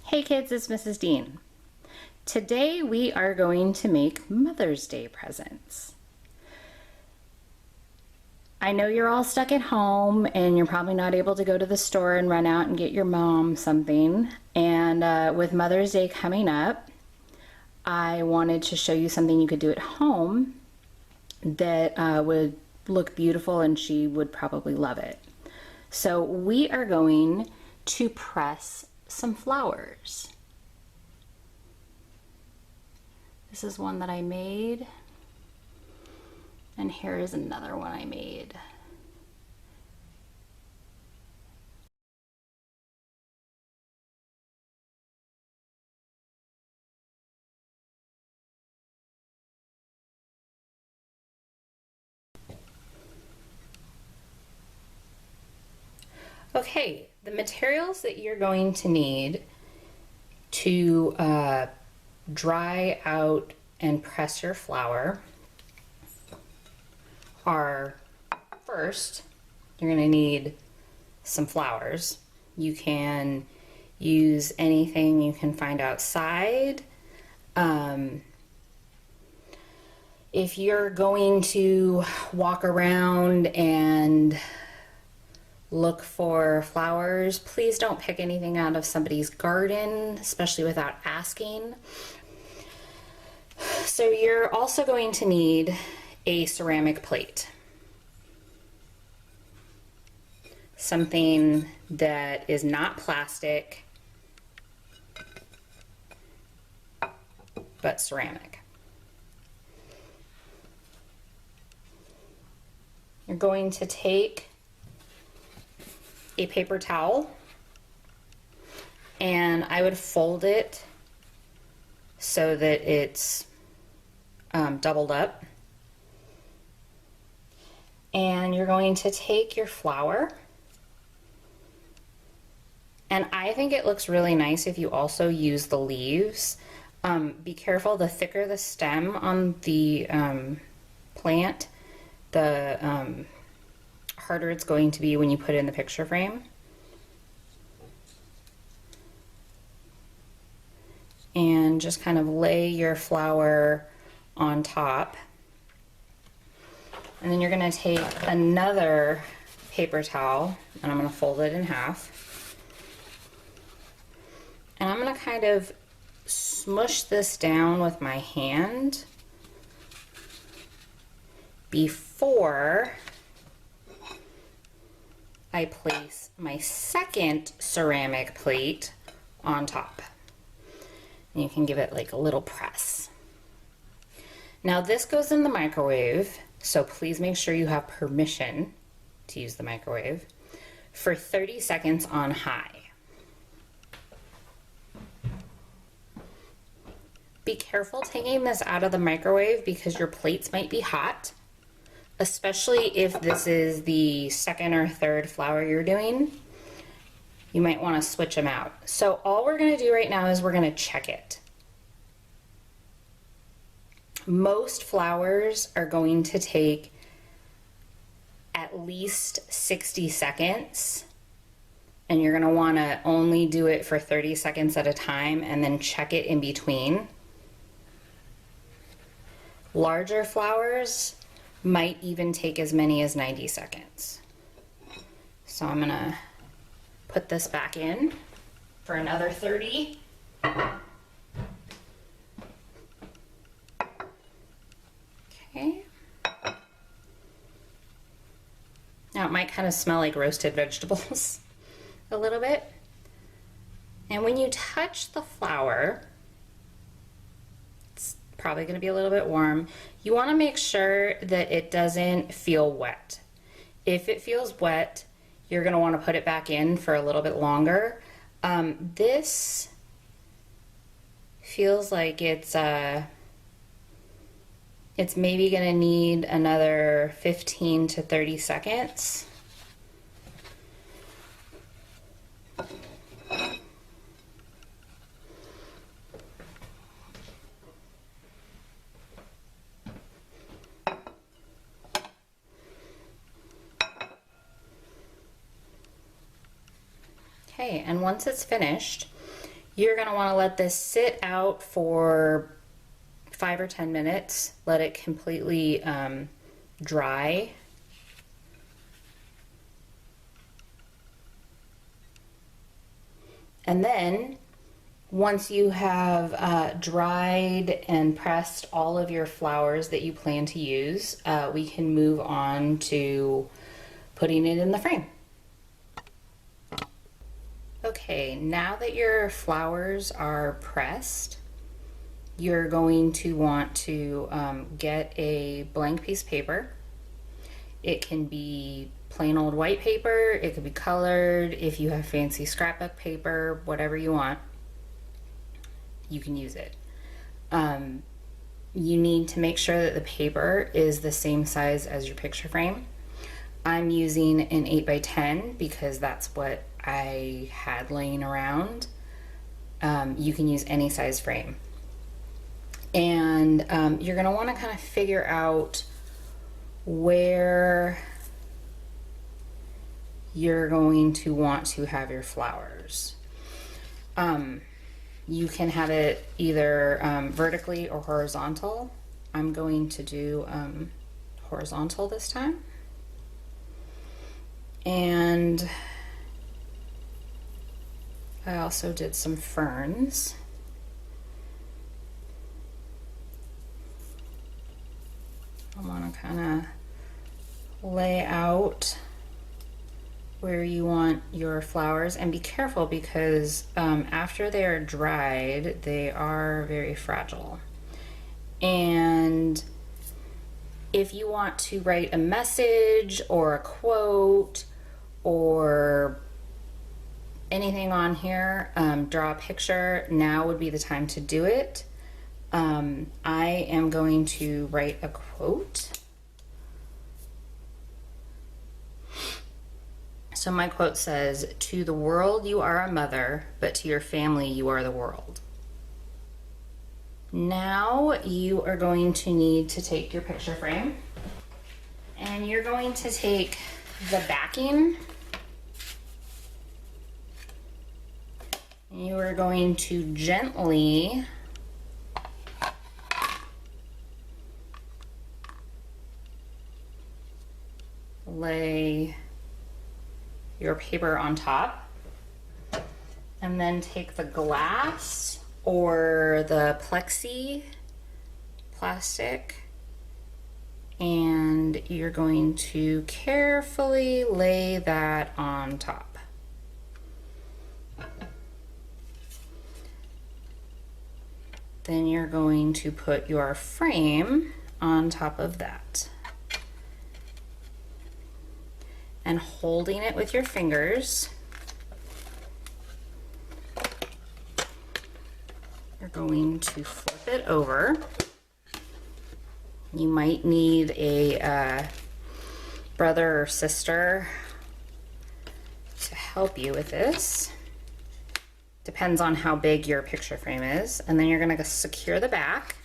Hey kids, it's Mrs. Dean. Today we are going to make Mother's Day presents. I know you're all stuck at home and you're probably not able to go to the store and run out and get your mom something. And with Mother's Day coming up, I wanted to show you something you could do at home that would look beautiful and she would probably love it. So we are going to press some flowers. This is one that I made, and here is another one I made. Okay, the materials that you're going to need to dry out and press your flower are, first, you're going to need some flowers. You can use anything you can find outside. If you're going to walk around and look for flowers, please don't pick anything out of somebody's garden, especially without asking. So you're also going to need a ceramic plate. Something that is not plastic, but ceramic. You're going to take a paper towel, and I would fold it so that it's doubled up. And you're going to take your flower, and I think it looks really nice if you also use the leaves. Be careful, the thicker the stem on the plant, the harder it's going to be when you put it in the picture frame. And just kind of lay your flower on top. And then you're going to take another paper towel, and I'm going to fold it in half. And I'm going to kind of smush this down with my hand before I place my second ceramic plate on top. And you can give it like a little press. Now this goes in the microwave, so please make sure you have permission to use the microwave for 30 seconds on high. Be careful taking this out of the microwave because your plates might be hot, especially if this is the second or third flower you're doing. You might want to switch them out. So all we're going to do right now is we're going to check it. Most flowers are going to take at least 60 seconds, and you're going to want to only do it for 30 seconds at a time and then check it in between. Larger flowers might even take as many as 90 seconds. So I'm gonna put this back in for another 30. Okay. Now it might kind of smell like roasted vegetables a little bit. And when you touch the flower, probably going to be a little bit warm. You want to make sure that it doesn't feel wet. If it feels wet, you're going to want to put it back in for a little bit longer. This feels like it's maybe going to need another 15 to 30 seconds. Okay, and once it's finished, You're gonna wanna let this sit out for 5 or 10 minutes. Let it completely dry. And then once you have dried and pressed all of your flowers that you plan to use, we can move on to putting it in the frame. Okay, now that your flowers are pressed, you're going to want to get a blank piece of paper. It can be plain old white paper, it could be colored. If you have fancy scrapbook paper, whatever you want, you can use it. You need to make sure that the paper is the same size as your picture frame. I'm using an 8x10 because that's what I had laying around. You can use any size frame. And you're gonna wanna kind of figure out where you're going to want to have your flowers. You can have it either vertically or horizontal. I'm going to do horizontal this time. And I also did some ferns. I want to kind of lay out where you want your flowers, and be careful because after they are dried, they are very fragile. And if you want to write a message or a quote or anything on here, draw a picture, now would be the time to do it. I am going to write a quote. So my quote says, "To the world you are a mother, but to your family you are the world." Now you are going to need to take your picture frame and you're going to take the backing and you are going to gently lay your paper on top, and then take the glass or the plexi plastic and you're going to carefully lay that on top. Then you're going to put your frame on top of that. And holding it with your fingers, you're going to flip it over. You might need a brother or sister to help you with this. Depends on how big your picture frame is. And then you're gonna secure the back.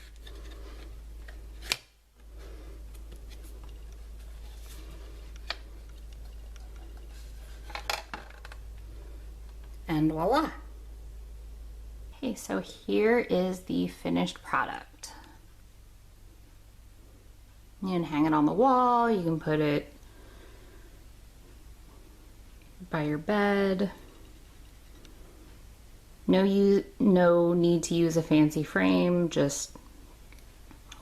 And voila. Okay, so here is the finished product. You can hang it on the wall, you can put it by your bed. No need to use a fancy frame, just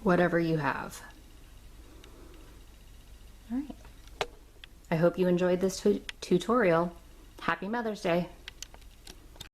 whatever you have. All right. I hope you enjoyed this tutorial. Happy Mother's Day.